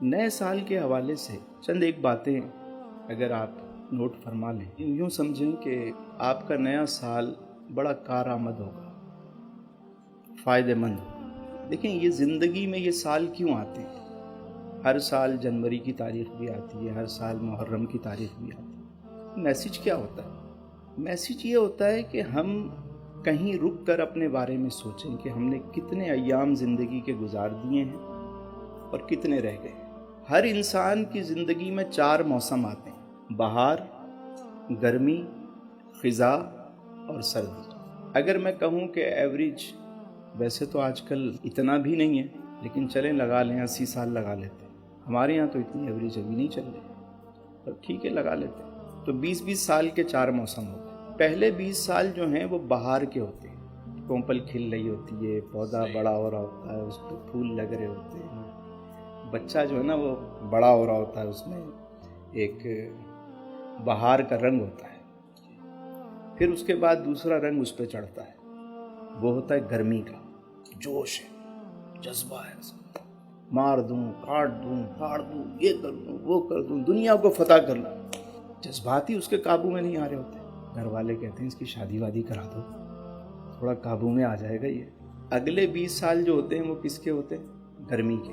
نئے سال کے حوالے سے چند ایک باتیں اگر آپ نوٹ فرما لیں، یوں سمجھیں کہ آپ کا نیا سال بڑا کارآمد ہوگا، فائدہ مند ہوگا۔ دیکھیں یہ زندگی میں یہ سال کیوں آتے ہیں؟ ہر سال جنوری کی تاریخ بھی آتی ہے، ہر سال محرم کی تاریخ بھی آتی ہے۔ میسج کیا ہوتا ہے؟ میسج یہ ہوتا ہے کہ ہم کہیں رک کر اپنے بارے میں سوچیں کہ ہم نے کتنے ایام زندگی کے گزار دیے ہیں اور کتنے رہ گئے۔ ہر انسان کی زندگی میں 4 موسم آتے ہیں: بہار، گرمی، خزاں اور سردی۔ اگر میں کہوں کہ ایوریج، ویسے تو آج کل اتنا بھی نہیں ہے، لیکن چلیں لگا لیں 80 سال لگا لیتے ہیں۔ ہمارے یہاں تو اتنی ایوریج ابھی نہیں چل رہی، پر ٹھیک ہے لگا لیتے ہیں۔ تو 20 سال کے 4 موسم ہوتے ہیں۔ پہلے 20 سال جو ہیں وہ بہار کے ہوتے ہیں، کومپل کھل رہی ہوتی ہے، پودا بڑا ہو رہا ہوتا ہے، اس پہ پھول لگ رہے ہوتے ہیں، بچہ جو ہے نا وہ بڑا ہو رہا ہوتا ہے، اس میں ایک بہار کا رنگ ہوتا ہے۔ پھر اس کے بعد دوسرا رنگ اس پہ چڑھتا ہے، وہ ہوتا ہے گرمی کا، جوش ہے، جذبہ ہے، مار دوں، کاٹ دوں، پھاڑ دوں، یہ کر دوں، وہ کر دوں، دنیا کو فتح کر لوں۔ جذبات ہی اس کے قابو میں نہیں آ رہے ہوتے۔ گھر والے کہتے ہیں اس کی شادی وادی کرا دو، تھوڑا قابو میں آ جائے گا یہ۔ اگلے 20 سال جو ہوتے ہیں وہ کس کے ہوتے ہیں؟ گرمی کے۔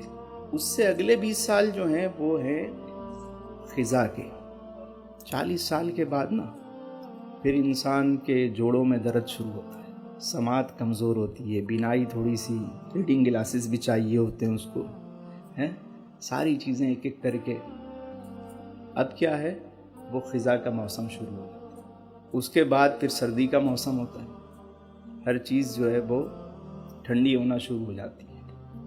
اس سے اگلے 20 سال جو ہیں وہ ہیں خزاں کے۔ 40 سال کے بعد نا پھر انسان کے جوڑوں میں درد شروع ہوتا ہے، سماعت کمزور ہوتی ہے، بینائی تھوڑی سی، ریڈنگ گلاسز بھی چاہیے ہوتے ہیں اس کو، ہیں ساری چیزیں ایک ایک کر کے۔ اب کیا ہے؟ وہ خزاں کا موسم شروع ہو جاتا ہے۔ اس کے بعد پھر سردی کا موسم ہوتا ہے، ہر چیز جو ہے وہ ٹھنڈی ہونا شروع ہو جاتی ہے۔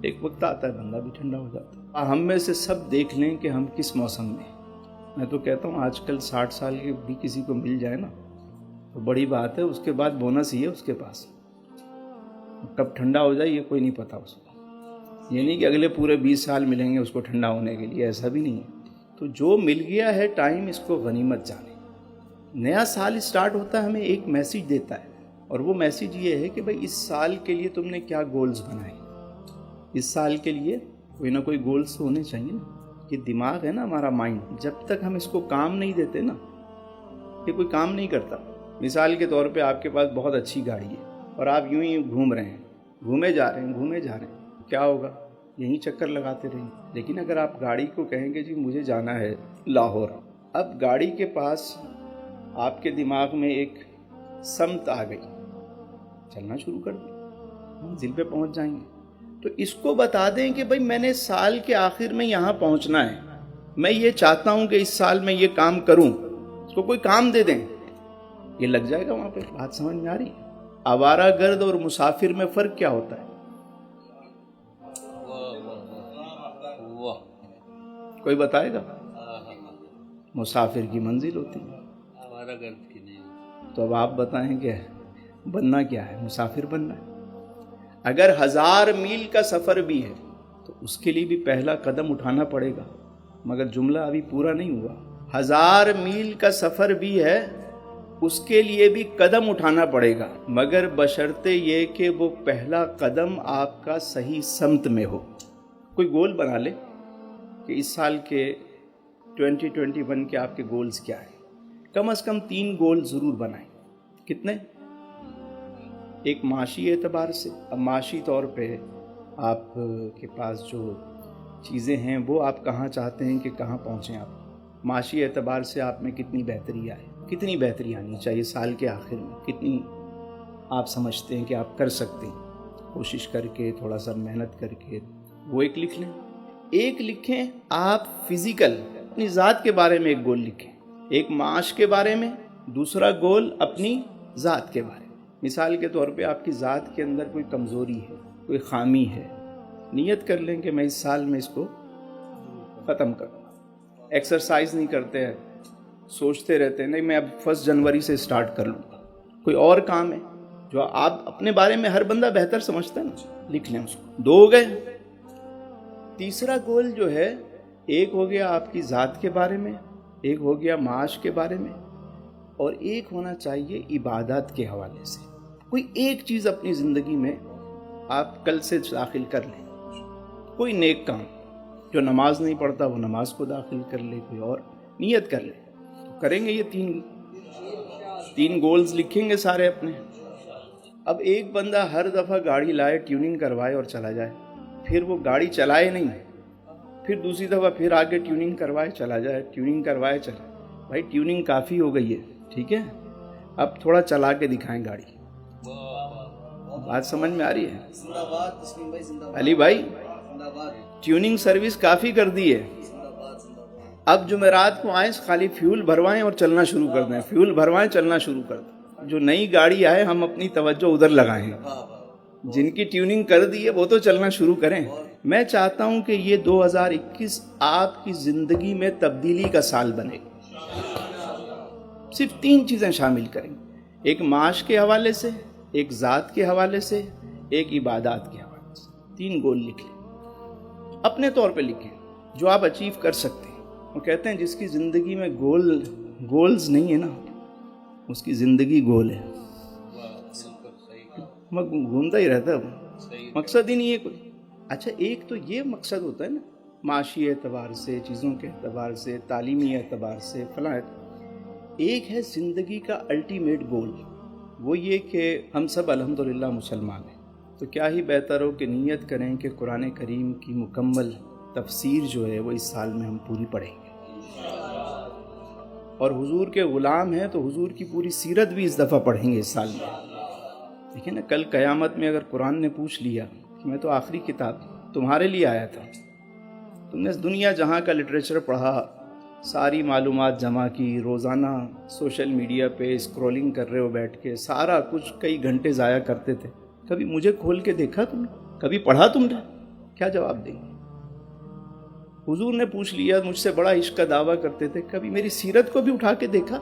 ایک وقت آتا ہے بندہ بھی ٹھنڈا ہو جاتا ہے۔ ہم میں سے سب دیکھ لیں کہ ہم کس موسم میں ہیں۔ میں تو کہتا ہوں آج کل 60 سال کے بھی کسی کو مل جائے نا تو بڑی بات ہے، اس کے بعد بونس ہی ہے اس کے پاس۔ کب ٹھنڈا ہو جائے یہ کوئی نہیں پتا اس کو۔ یہ نہیں کہ اگلے پورے 20 سال ملیں گے اس کو ٹھنڈا ہونے کے لیے، ایسا بھی نہیں ہے۔ تو جو مل گیا ہے ٹائم، اس کو غنیمت جانے۔ نیا سال سٹارٹ ہوتا ہے، ہمیں ایک میسج دیتا ہے، اور وہ میسج یہ ہے کہ بھائی اس سال کے لیے تم نے کیا گولز بنائے۔ اس سال کے لیے کوئی نہ کوئی گولز تو ہونے چاہیے نا۔ یہ دماغ ہے نا ہمارا مائنڈ، جب تک ہم اس کو کام نہیں دیتے نا یہ کوئی کام نہیں کرتا۔ مثال کے طور پہ آپ کے پاس بہت اچھی گاڑی ہے اور آپ یوں ہی گھوم رہے ہیں، گھومے جا رہے ہیں، کیا ہوگا؟ یہیں چکر لگاتے رہیں۔ لیکن اگر آپ گاڑی کو کہیں گے جی مجھے جانا ہے لاہور، اب گاڑی کے پاس آپ کے دماغ میں ایک سمت آ گئی، چلنا شروع کر دیں، منزل پہ پہنچ جائیں گے۔ تو اس کو بتا دیں کہ بھائی میں نے سال کے آخر میں یہاں پہنچنا ہے، میں یہ چاہتا ہوں کہ اس سال میں یہ کام کروں، اس کو کوئی کام دے دیں، یہ لگ جائے گا وہاں پہ۔ بات سمجھ میں آ رہی ہے؟ آوارہ گرد اور مسافر میں فرق کیا ہوتا ہے؟ کوئی بتائے گا؟ مسافر کی منزل ہوتی ہے، آوارہ گرد کی نہیں۔ تو اب آپ بتائیں کہ بننا کیا ہے؟ مسافر بننا ہے۔ اگر 1000 میل کا سفر بھی ہے تو اس کے لیے بھی پہلا قدم اٹھانا پڑے گا، مگر جملہ ابھی پورا نہیں ہوا۔ 1000 میل کا سفر بھی ہے، اس کے لیے بھی قدم اٹھانا پڑے گا، مگر بشرطے یہ کہ وہ پہلا قدم آپ کا صحیح سمت میں ہو۔ کوئی گول بنا لے کہ اس سال کے 2021 کے آپ کے گولز کیا ہیں۔ کم از کم 3 گول ضرور بنائیں۔ کتنے؟ ایک معاشی اعتبار سے، اب معاشی طور پہ آپ کے پاس جو چیزیں ہیں وہ آپ کہاں چاہتے ہیں کہ کہاں پہنچیں آپ۔ معاشی اعتبار سے آپ میں کتنی بہتری آئے، کتنی بہتری آنی چاہیے سال کے آخر میں، کتنی آپ سمجھتے ہیں کہ آپ کر سکتے ہیں، کوشش کر کے، تھوڑا سا محنت کر کے وہ ایک لکھ لیں۔ ایک لکھیں آپ فزیکل، اپنی ذات کے بارے میں ایک گول لکھیں، ایک معاش کے بارے میں، دوسرا گول اپنی ذات کے بارے میں۔ مثال کے طور پہ آپ کی ذات کے اندر کوئی کمزوری ہے، کوئی خامی ہے، نیت کر لیں کہ میں اس سال میں اس کو ختم کروں گا۔ ایکسرسائز نہیں کرتے ہیں، سوچتے رہتے ہیں نہیں میں اب 1 جنوری سے سٹارٹ کر لوں گا۔ کوئی اور کام ہے جو آپ اپنے بارے میں ہر بندہ بہتر سمجھتا ہے نا، لکھ لیں اس کو۔ 2 ہو گئے۔ تیسرا گول جو ہے، ایک ہو گیا آپ کی ذات کے بارے میں، ایک ہو گیا معاش کے بارے میں، اور ایک ہونا چاہیے عبادات کے حوالے سے۔ کوئی ایک چیز اپنی زندگی میں آپ کل سے داخل کر لیں، کوئی نیک کام، جو نماز نہیں پڑھتا وہ نماز کو داخل کر لے، کوئی اور نیت کر لے. تو کریں گے، یہ تین گولز لکھیں گے سارے اپنے. اب ایک بندہ ہر دفعہ گاڑی لائے، ٹیوننگ کروائے اور چلا جائے، پھر وہ گاڑی چلائے نہیں، پھر دوسری دفعہ پھر آگے ٹیوننگ کروائے چلا جائے، ٹیوننگ کروائے چلا. بھائی ٹیوننگ کافی ہو گئی ہے، ٹھیک ہے، اب تھوڑا چلا کے دکھائیں گاڑی. بات سمجھ میں آ رہی ہے علی بھائی؟ ٹیوننگ سروس کافی کر دی ہے. اب جمعرات کو آئیں خالی فیول بھروائیں اور چلنا شروع کر دیں، فیول بھروائیں چلنا شروع کر دیں. جو نئی گاڑی آئے ہم اپنی توجہ ادھر لگائیں، جن کی ٹیوننگ کر دی ہے وہ تو چلنا شروع کریں. میں چاہتا ہوں کہ یہ 2021 آپ کی زندگی میں تبدیلی کا سال بنے. صرف 3 چیزیں شامل کریں، ایک معاش کے حوالے سے، ایک ذات کے حوالے سے، ایک عبادات کے حوالے سے. 3 گول لکھ لیں، اپنے طور پہ لکھیں جو آپ اچیو کر سکتے ہیں. وہ کہتے ہیں جس کی زندگی میں گولز نہیں ہے نا، اس کی زندگی گول ہے. میں گھومتا ہی رہتا ہوں، مقصد ہی نہیں ہے کوئی. اچھا ایک تو یہ مقصد ہوتا ہے نا، معاشی اعتبار سے، چیزوں کے اعتبار سے، تعلیمی اعتبار سے، فلاں. ایک ہے زندگی کا الٹیمیٹ گول، وہ یہ کہ ہم سب الحمدللہ مسلمان ہیں. تو کیا ہی بہتر ہو کہ نیت کریں کہ قرآن کریم کی مکمل تفسیر جو ہے وہ اس سال میں ہم پوری پڑھیں گے. اور حضور کے غلام ہیں تو حضور کی پوری سیرت بھی اس دفعہ پڑھیں گے اس سال میں. دیکھیں نا، کل قیامت میں اگر قرآن نے پوچھ لیا کہ میں تو آخری کتاب تمہارے لیے آیا تھا، تم نے دنیا جہاں کا لٹریچر پڑھا، ساری معلومات جمع کی، روزانہ سوشل میڈیا پہ اسکرولنگ کر رہے ہو بیٹھ کے، سارا کچھ کئی گھنٹے ضائع کرتے تھے، کبھی مجھے کھول کے دیکھا تم نے؟ کبھی پڑھا تم نے؟ کیا جواب دیں گے؟ حضور نے پوچھ لیا، مجھ سے بڑا عشق کا دعویٰ کرتے تھے، کبھی میری سیرت کو بھی اٹھا کے دیکھا؟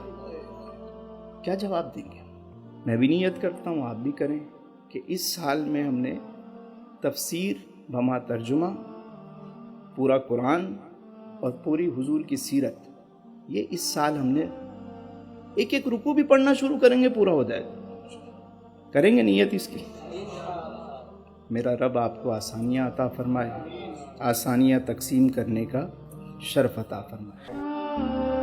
کیا جواب دیں گے؟ میں بھی نیت کرتا ہوں، آپ بھی کریں کہ اس سال میں ہم نے تفسیر بما ترجمہ، پورا قرآن اور پوری حضور کی سیرت، یہ اس سال ہم نے ایک ایک رکوع بھی پڑھنا شروع کریں گے، پورا ہو جائے گا. کریں گے نیت اس کی. میرا رب آپ کو آسانیاں عطا فرمائے، آسانیاں تقسیم کرنے کا شرف عطا فرمائے.